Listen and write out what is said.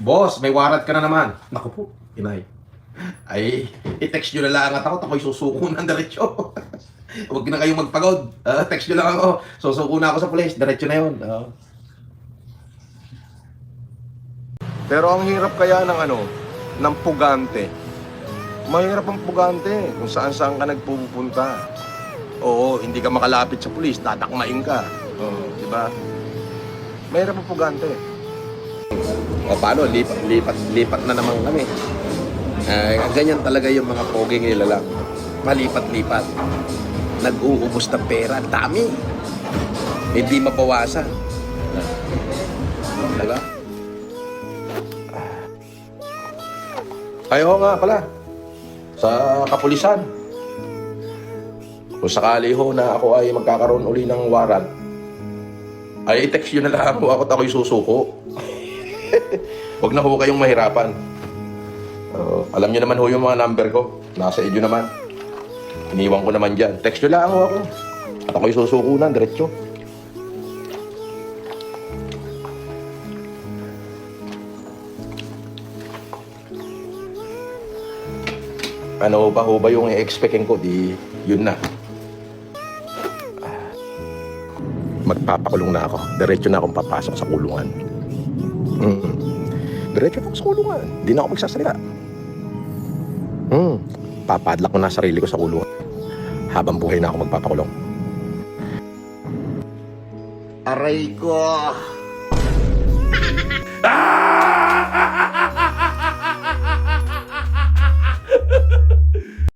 Boss, may warrant ka na naman. Naku po, inay. Ay, i-text nyo na lang at ako'y susuko ng diretsyo. Huwag na kayong magpagod. Text nyo lang ako. Susuko na ako sa police. Diretso na yun. Pero ang hirap kaya ng pugante. Mahirap ang pugante kung saan-saan ka nagpupunta. Oo, hindi ka makalapit sa pulis, tatakmain ka. Oo, di ba? Mahirap ang pugante. O paano, lipat na naman kami. Ganyan talaga yung mga poging nila lang. Malipat-lipat. Nag-uubos ng pera. Ang dami. Hindi mabawasan. Diba? Ayaw nga pala. Sa kapulisan. Kung sakali ho na ako ay magkakaroon uli ng warrant, ay i-text yun na lang ako at ako'y susuko. Huwag na ho kayong mahirapan. Alam nyo naman ho yung mga number ko. Nasa inyo naman. Iniwan ko naman dyan. Text nyo lang ako. At ako'y susuko na, diretso. Ano ba ho ba yung i-expectin ko? Di, yun na. Magpapakulong na ako. Diretso na akong papasok sa kulungan. Diretso na ako sa kulungan. Di na ako magsasalita. Papadlak ko na sarili ko sa kulungan. Habang buhay na ako magpapakulong. Aray ko! Ah!